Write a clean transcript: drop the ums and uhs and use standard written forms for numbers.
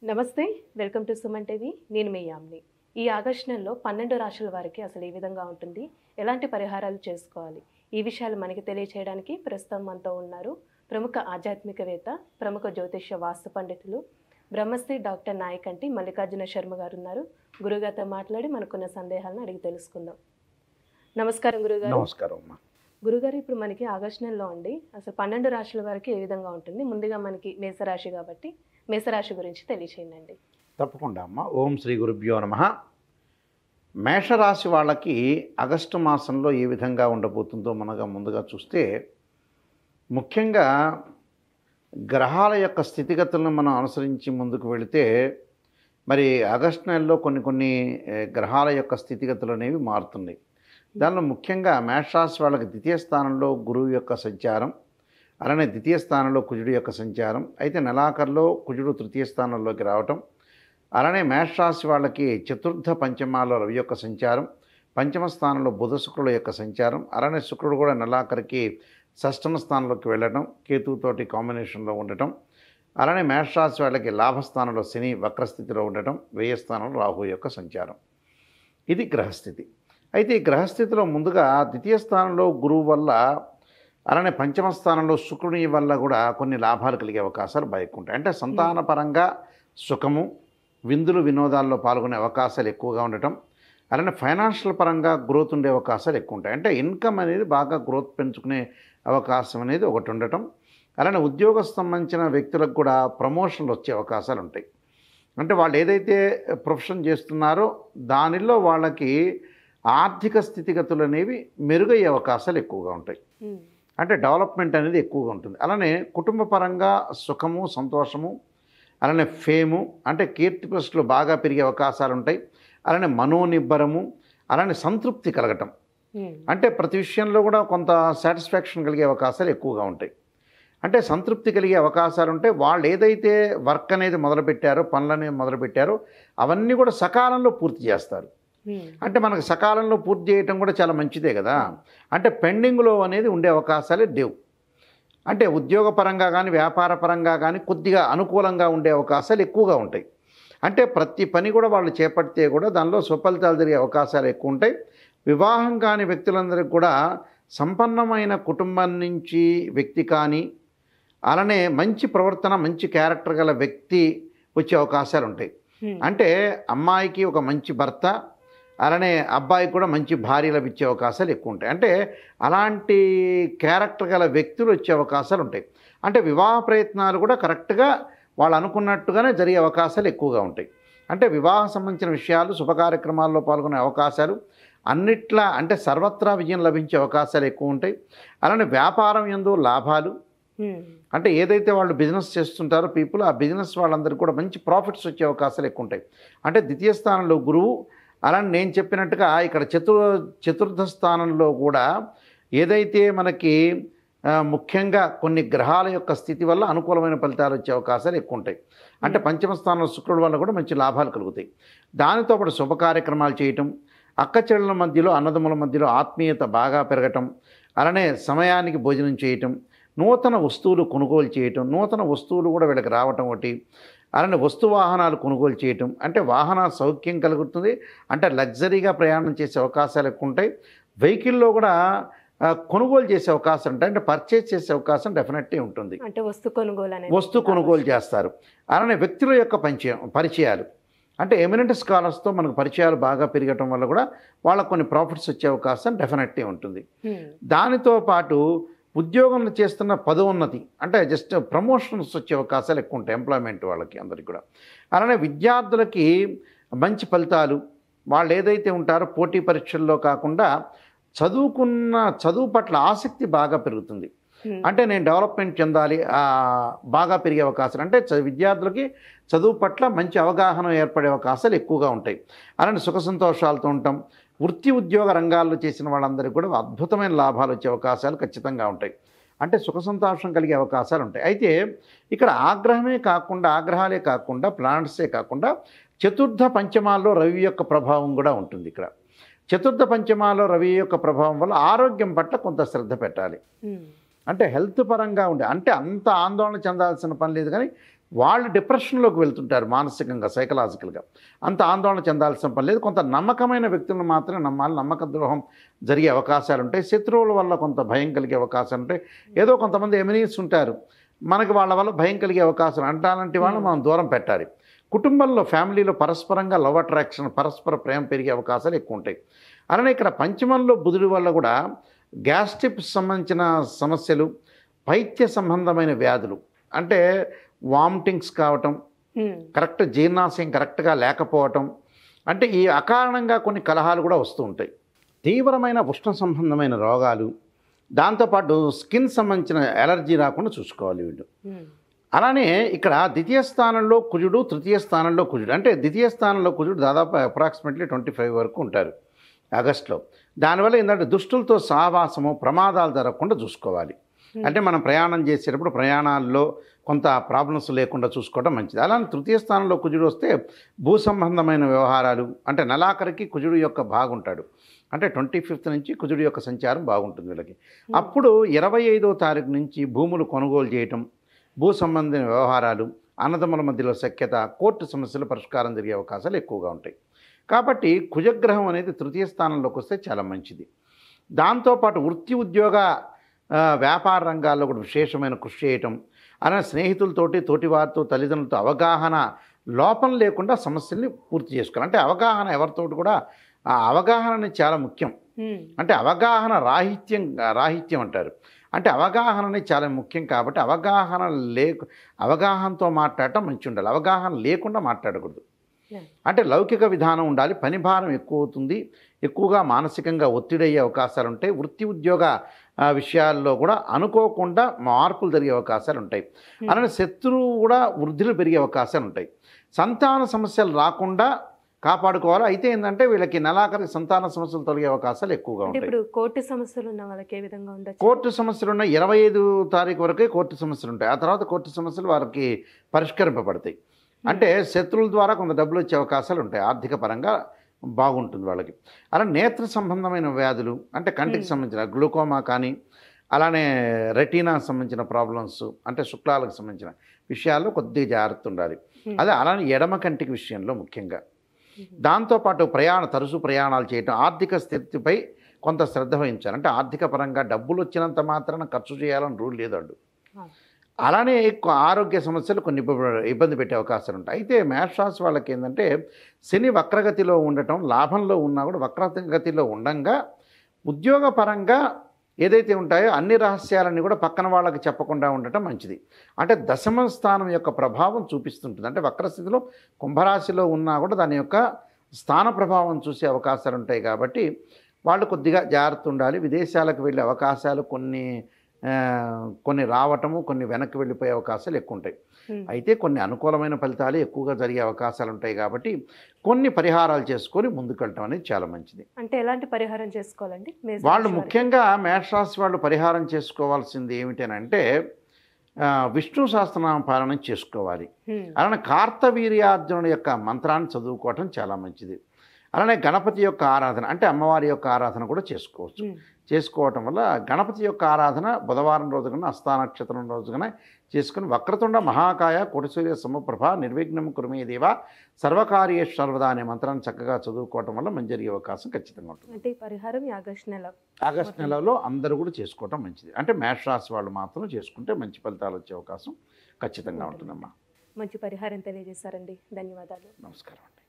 నమస్తే. Welcome to Suman TV. నేను మీ యామ్ని. ఈ ఆగస్టు నెలలో 12 రాశుల వారికి అసలు ఏ విధంగా ఉంటుంది? ఎలాంటి పరిహారాలు చేసుకోవాలి? ఈ విషయాలు మనకి తెలియచేయడానికి ప్రస్తుతం మనతో ఉన్నారు ప్రముఖ ఆధ్యాత్మికవేత్త, ప్రముఖ జ్యోతిష్య వాస్తు పండితులు, బ్రహ్మశ్రీ డాక్టర్ నాయకంటి మల్లికార్జున శర్మ గారు ఉన్నారు. గురుగారితో మాట్లాడి మనకున్న సందేహాలను అడిగి తెలుసుకుందాం. నమస్కారం గురుగారు. నమస్కారం అమ్మా. గురుగారు, ఇప్పుడు మనకి ఆగస్టు నెలలో అండి అసలు 12 రాశుల వారికి ఏ విధంగా ఉంటుంది? ముందుగా మనకి మేషరాశి కాబట్టి మేషరాశి గురించి తెలియచేయండి. తప్పకుండా అమ్మ. ఓం శ్రీ గురుభ్యో నమః. మేషరాశి వాళ్ళకి ఆగస్టు మాసంలో ఏ విధంగా ఉండబోతుందో మనగా ముందుగా చూస్తే, ముఖ్యంగా గ్రహాల యొక్క స్థితిగతులను మనం అనుసరించి ముందుకు వెళితే, మరి ఆగస్టు నెలలో కొన్ని గ్రహాల యొక్క స్థితిగతులు అనేవి మారుతున్నాయి. దానిలో ముఖ్యంగా మేషరాశి వాళ్ళకి ద్వితీయ స్థానంలో గురువు యొక్క సంచారం, అలానే ద్వితీయ స్థానంలో కుజుడు యొక్క సంచారం. అయితే నెలాఖరులో కుజుడు తృతీయ స్థానంలోకి రావటం, అలానే మేషరాశి వాళ్ళకి చతుర్థ పంచమాల్లో రవి యొక్క సంచారం, పంచమ స్థానంలో బుధ శుక్రుల యొక్క సంచారం, అలానే శుక్రుడు కూడా నెలాఖరికి షష్టమ స్థానంలోకి వెళ్ళటం, కేతువుతోటి కాంబినేషన్లో ఉండటం, అలానే మేషరాశి వాళ్ళకి లాభస్థానంలో శని వక్రస్థితిలో ఉండటం, వ్యయ స్థానంలో రాహు యొక్క సంచారం. ఇది గ్రహస్థితి. అయితే ఈ గ్రహస్థితిలో ముందుగా ద్వితీయ స్థానంలో గురువు వల్ల, అలానే పంచమ స్థానంలో శుక్రుని వల్ల కూడా కొన్ని లాభాలు కలిగే అవకాశాలు బాగుంటాయి. అంటే సంతానపరంగా సుఖము, విందులు వినోదాల్లో పాల్గొనే అవకాశాలు ఎక్కువగా ఉండటం, అలానే ఫైనాన్షియల్ పరంగా గ్రోత్ ఉండే అవకాశాలు ఎక్కువ ఉంటాయి. అంటే ఇన్కమ్ అనేది బాగా గ్రోత్ పెంచుకునే అవకాశం అనేది ఒకటి ఉండటం, అలానే ఉద్యోగ సంబంధించిన వ్యక్తులకు కూడా ప్రమోషన్లు వచ్చే అవకాశాలు ఉంటాయి. అంటే వాళ్ళు ఏదైతే ప్రొఫెషన్ చేస్తున్నారో దానిలో వాళ్ళకి ఆర్థిక స్థితిగతులు అనేవి మెరుగయ్యే అవకాశాలు ఎక్కువగా ఉంటాయి. అంటే డెవలప్మెంట్ అనేది ఎక్కువగా ఉంటుంది. అలానే కుటుంబ పరంగా సుఖము, సంతోషము, అలానే ఫేము, అంటే కీర్తి ప్రతిష్టలు బాగా పెరిగే అవకాశాలు ఉంటాయి. అలానే మనోనిబ్బరము, అలానే సంతృప్తి కలగటం, అంటే ప్రతి విషయంలో కూడా కొంత సాటిస్ఫాక్షన్ కలిగే అవకాశాలు ఎక్కువగా ఉంటాయి. అంటే సంతృప్తి కలిగే అవకాశాలు ఉంటే వాళ్ళు ఏదైతే వర్క్ అనేది మొదలుపెట్టారో, పనులు అనేవి మొదలుపెట్టారో అవన్నీ కూడా సకాలంలో పూర్తి చేస్తారు. అంటే మనకు సకాలంలో పూర్తి చేయటం కూడా చాలా మంచిదే కదా. అంటే పెండింగ్లో అనేది ఉండే అవకాశాలే లేవు. అంటే ఉద్యోగపరంగా కానీ వ్యాపార పరంగా కానీ కొద్దిగా అనుకూలంగా ఉండే అవకాశాలు ఎక్కువగా ఉంటాయి. అంటే ప్రతి పని కూడా వాళ్ళు చేపడితే కూడా దానిలో సుఫలితాలు జరిగే అవకాశాలు ఎక్కువ ఉంటాయి. వివాహం కాని వ్యక్తులందరికీ కూడా సంపన్నమైన కుటుంబం నుంచి వ్యక్తి కానీ, అలానే మంచి ప్రవర్తన, మంచి క్యారెక్టర్ గల వ్యక్తి వచ్చే అవకాశాలు ఉంటాయి. అంటే అమ్మాయికి ఒక మంచి భర్త, అలానే అబ్బాయికి కూడా మంచి భార్య లభించే అవకాశాలు ఎక్కువ ఉంటాయి. అంటే అలాంటి క్యారెక్టర్ గల వ్యక్తులు వచ్చే అవకాశాలు ఉంటాయి. అంటే వివాహ ప్రయత్నాలు కూడా కరెక్ట్గా వాళ్ళు అనుకున్నట్టుగానే జరిగే అవకాశాలు ఎక్కువగా ఉంటాయి. అంటే వివాహ సంబంధించిన విషయాలు, శుభ కార్యక్రమాల్లో పాల్గొనే అవకాశాలు అన్నిట్లా, అంటే సర్వత్రా విజయం లభించే అవకాశాలు ఎక్కువ ఉంటాయి. అలానే వ్యాపారం యందు లాభాలు, అంటే ఏదైతే వాళ్ళు బిజినెస్ చేస్తుంటారో పీపుల్, ఆ బిజినెస్ వాళ్ళందరికీ కూడా మంచి ప్రాఫిట్స్ వచ్చే అవకాశాలు ఎక్కువ ఉంటాయి. అంటే ద్వితీయ స్థానంలో గురువు, అలానే నేను చెప్పినట్టుగా ఇక్కడ చతుర్థ స్థానంలో కూడా ఏదైతే మనకి ముఖ్యంగా కొన్ని గ్రహాల యొక్క స్థితి వల్ల అనుకూలమైన ఫలితాలు వచ్చే అవకాశాలు ఎక్కువ ఉంటాయి. అంటే పంచమ స్థానంలో శుక్రుడి వల్ల కూడా మంచి లాభాలు కలుగుతాయి. దానితో పాటు శుభ కార్యక్రమాలు చేయటం, అక్కచెల్లెల మధ్యలో, అన్నదమ్ముల మధ్యలో ఆత్మీయత బాగా పెరగటం, అలానే సమయానికి భోజనం చేయటం, నూతన వస్తువులు కొనుగోలు చేయటం, నూతన వస్తువులు కూడా వీళ్ళకి రావటం ఒకటి, అలానే వస్తు వాహనాలు కొనుగోలు చేయటం, అంటే వాహన సౌఖ్యం కలుగుతుంది. అంటే లగ్జరీగా ప్రయాణం చేసే అవకాశాలు ఎక్కువ ఉంటాయి. వెహికల్లో కూడా కొనుగోలు చేసే అవకాశం ఉంటాయి. అంటే పర్చేజ్ చేసే అవకాశం డెఫినెట్లీ ఉంటుంది. అంటే వస్తు కొనుగోలు చేస్తారు. అలానే వ్యక్తుల యొక్క పరిచయాలు, అంటే ఎమినెంట్ స్కాలర్స్తో మనకు పరిచయాలు బాగా పెరగటం వల్ల కూడా వాళ్ళకు కొన్ని ప్రాఫిట్స్ వచ్చే అవకాశం డెఫినెట్లీ ఉంటుంది. దానితో పాటు ఉద్యోగంలో చేస్తున్న పదోన్నతి, అంటే జస్ట్ ప్రమోషన్స్ వచ్చే అవకాశాలు ఎక్కువ ఉంటాయి ఎంప్లాయ్మెంట్ వాళ్ళకి అందరికీ కూడా. అలానే విద్యార్థులకి మంచి ఫలితాలు, వాళ్ళు ఏదైతే ఉంటారో పోటీ పరీక్షల్లో కాకుండా చదువు పట్ల ఆసక్తి బాగా పెరుగుతుంది. అంటే నేను డెవలప్మెంట్ చెందాలి, బాగా పెరిగే అవకాశాలు, అంటే విద్యార్థులకి చదువు పట్ల మంచి అవగాహన ఏర్పడే అవకాశాలు ఎక్కువగా ఉంటాయి. అలానే సుఖ సంతోషాలతో ఉంటాం. వృత్తి ఉద్యోగ రంగాల్లో చేసిన వాళ్ళందరికీ కూడా అద్భుతమైన లాభాలు వచ్చే అవకాశాలు ఖచ్చితంగా ఉంటాయి. అంటే సుఖ సంతోషం కలిగే అవకాశాలు ఉంటాయి. అయితే ఇక్కడ ఆగ్రహాలే కాకుండా ప్లానెట్సే కాకుండా చతుర్థ పంచమాల్లో రవి యొక్క ప్రభావం కూడా ఉంటుంది. ఇక్కడ చతుర్థ పంచమాల్లో రవి యొక్క ప్రభావం వల్ల ఆరోగ్యం పట్ల కొంత శ్రద్ధ పెట్టాలి. అంటే హెల్త్ పరంగా ఉండే, అంటే అంత ఆందోళన చెందాల్సిన పని లేదు, కానీ వాళ్ళు డిప్రెషన్లోకి వెళ్తుంటారు మానసికంగా, సైకలాజికల్గా. అంత ఆందోళన చెందాల్సిన పని లేదు. కొంత నమ్మకమైన వ్యక్తులను మాత్రమే నమ్మాలి. నమ్మక ద్రోహం జరిగే అవకాశాలు ఉంటాయి. శత్రువుల వల్ల కొంత భయం కలిగే అవకాశాలు ఉంటాయి. ఏదో కొంతమంది ఎమినీస్ ఉంటారు, మనకి వాళ్ళ వల్ల భయం కలిగే అవకాశం, అలాంటి వాళ్ళని మనం దూరం పెట్టాలి. కుటుంబంలో, ఫ్యామిలీలో పరస్పరంగా లవ్ అట్రాక్షన్, పరస్పర ప్రేమ పెరిగే అవకాశాలు ఎక్కువ ఉంటాయి. అలానే ఇక్కడ పంచమంలో బుధుడి వల్ల కూడా గ్యాస్ట్రిక్ సంబంధించిన సమస్యలు, పైత్య సంబంధమైన వ్యాధులు, అంటే వామిటింగ్స్ కావటం, కరెక్ట్ జీర్ణాశయం కరెక్ట్గా లేకపోవటం, అంటే ఈ అకారణంగా కొన్ని కలహాలు కూడా వస్తూ ఉంటాయి. తీవ్రమైన ఉష్ణ సంబంధమైన రోగాలు, దాంతోపాటు స్కిన్ సంబంధించిన ఎలర్జీ రాకుండా చూసుకోవాలి వీళ్ళు. అలానే ఇక్కడ ద్వితీయ స్థానంలో కుజుడు, తృతీయ స్థానంలో కుజుడు, అంటే ద్వితీయ స్థానంలో కుజుడు దాదాపు అప్రాక్సిమేట్లీ 25 వరకు ఉంటారు ఆగస్టులో. దానివల్ల ఏంటంటే దుష్టులతో సహవాసము, ప్రమాదాలు జరగకుండా చూసుకోవాలి. అంటే మనం ప్రయాణం చేసేటప్పుడు ప్రయాణాల్లో కొంత ప్రాబ్లమ్స్ లేకుండా చూసుకోవడం మంచిది. అలానే తృతీయ స్థానంలో కుజుడు వస్తే భూ సంబంధమైన వ్యవహారాలు, అంటే నెలాఖరికి కుజుడు యొక్క బాగుంటాడు, అంటే 25th నుంచి కుజుడు యొక్క సంచారం బాగుంటుంది వీళ్ళకి. అప్పుడు 25వ తారీఖు నుంచి భూములు కొనుగోలు చేయటం, భూ సంబంధించిన వ్యవహారాలు, అన్నదమ్ముల మధ్యలో సఖ్యత, కోర్టు సమస్యలు పరిష్కారం జరిగే అవకాశాలు ఎక్కువగా ఉంటాయి. కాబట్టి కుజగ్రహం అనేది తృతీయ స్థానంలోకి వస్తే చాలా మంచిది. దాంతోపాటు వృత్తి, ఉద్యోగ, వ్యాపార రంగాల్లో కూడా విశేషమైన కృషి చేయటం, అలానే స్నేహితులతోటి, తోటివారితో, తల్లిదండ్రులతో అవగాహన లోపం లేకుండా సమస్యల్ని పూర్తి చేసుకోవాలి. అంటే అవగాహన ఎవరితోటి కూడా, ఆ అవగాహన అనేది చాలా ముఖ్యం. అంటే అవగాహన రాహిత్యం అంటారు. అంటే అవగాహన అనేది చాలా ముఖ్యం. కాబట్టి అవగాహనతో మాట్లాడటం మంచి ఉండాలి, అవగాహన లేకుండా మాట్లాడకూడదు. అంటే లౌకిక విధానం ఉండాలి. పని భారం ఎక్కువ అవుతుంది, ఎక్కువగా మానసికంగా ఒత్తిడి అయ్యే అవకాశాలు ఉంటాయి. వృత్తి, ఉద్యోగ విషయాల్లో కూడా అనుకోకుండా మార్పులు జరిగే అవకాశాలు ఉంటాయి. అలానే శత్రువు కూడా వృద్ధిలో పెరిగే అవకాశాలు ఉంటాయి. సంతాన సమస్యలు రాకుండా కాపాడుకోవాలి. అయితే ఏంటంటే వీళ్ళకి నెలాఖరి సంతాన సమస్యలు తొలగే అవకాశాలు ఎక్కువగా ఉంటాయి. ఇప్పుడు కోర్టు సమస్యలు ఉన్న వాళ్ళకి ఏ విధంగా ఉండొచ్చు? కోర్టు సమస్యలు ఉన్న 25 తారీఖు వరకే కోర్టు సమస్యలు ఉంటాయి. ఆ తర్వాత కోర్టు సమస్యలు వారికి పరిష్కరింపబడతాయి. అంటే శత్రువుల ద్వారా కొంత డబ్బులు వచ్చే అవకాశాలు ఉంటాయి. ఆర్థిక పరంగా బాగుంటుంది వాళ్ళకి. అలా నేత్ర సంబంధమైన వ్యాధులు, అంటే కంటికి సంబంధించిన గ్లూకోమా కానీ, అలానే రెటీనా సంబంధించిన ప్రాబ్లమ్స్, అంటే శుక్లాలకు సంబంధించిన విషయాల్లో కొద్దిగా జాగ్రత్త ఉండాలి. అదే అలానే ఎడమ కంటికి విషయంలో ముఖ్యంగా. దాంతోపాటు తరచూ ప్రయాణాలు చేయటం, ఆర్థిక స్థితిపై కొంత శ్రద్ధ వహించాలి. అంటే ఆర్థిక పరంగా డబ్బులు వచ్చినంత మాత్రాన ఖర్చు చేయాలని రూల్ లేదండు. అలానే ఆరోగ్య సమస్యలు కొన్ని ఇబ్బంది పెట్టే అవకాశాలు ఉంటాయి. అయితే మేషరాశి వాళ్ళకి ఏంటంటే శని వక్రగతిలో ఉండటం, లాభంలో ఉన్నా కూడా వక్రగతిలో ఉండంగా ఉద్యోగపరంగా ఏదైతే ఉంటాయో అన్ని రహస్యాలన్నీ కూడా పక్కన వాళ్ళకి చెప్పకుండా ఉండటం మంచిది. అంటే దశమ స్థానం యొక్క ప్రభావం చూపిస్తుంటుంది. అంటే వక్రస్థితిలో కుంభరాశిలో ఉన్నా కూడా దాని యొక్క స్థాన ప్రభావం చూసే అవకాశాలు ఉంటాయి. కాబట్టి వాళ్ళు కొద్దిగా జాగ్రత్త ఉండాలి. విదేశాలకు వెళ్ళే అవకాశాలు కొన్ని రావటము, కొన్ని వెనక్కి వెళ్ళిపోయే అవకాశాలు ఎక్కువ ఉంటాయి. అయితే కొన్ని అనుకూలమైన ఫలితాలు ఎక్కువగా జరిగే అవకాశాలు ఉంటాయి. కాబట్టి కొన్ని పరిహారాలు చేసుకొని ముందుకెళ్ళటం అనేది చాలా మంచిది. అంటే ఎలాంటి పరిహారం చేసుకోవాలండి? వాళ్ళు ముఖ్యంగా మేషరాశి వాళ్ళు పరిహారం చేసుకోవాల్సింది ఏమిటనంటే విష్ణు సహస్రనామ పాలన చేసుకోవాలి. అలానే కార్తవీర్యార్జునుడి యొక్క మంత్రాన్ని చదువుకోవటం చాలా మంచిది. అలానే గణపతి యొక్క ఆరాధన, అంటే అమ్మవారి యొక్క ఆరాధన కూడా చేసుకోవచ్చు. చేసుకోవటం వల్ల గణపతి యొక్క ఆరాధన బుధవారం రోజున, హస్త నక్షత్రం రోజున చేసుకుని వక్రతుండ మహాకాయ కోటిసూర్య సమప్రభ నిర్విఘ్నం కురుమే దేవ సర్వకార్యేషు సర్వదా అనే మంత్రాన్ని చక్కగా చదువుకోవటం వల్ల మంచి జరిగే అవకాశం ఖచ్చితంగా ఉంటుంది. అంటే ఈ పరిహారం ఆగస్టు నెలలో అందరూ కూడా చేసుకోవటం మంచిది. అంటే మేషరాశి వాళ్ళు మాత్రం చేసుకుంటే మంచి ఫలితాలు వచ్చే అవకాశం ఖచ్చితంగా ఉంటుందమ్మా. మంచి పరిహారం తెలియజేశారండి. ధన్యవాదాలు. నమస్కారం అండి.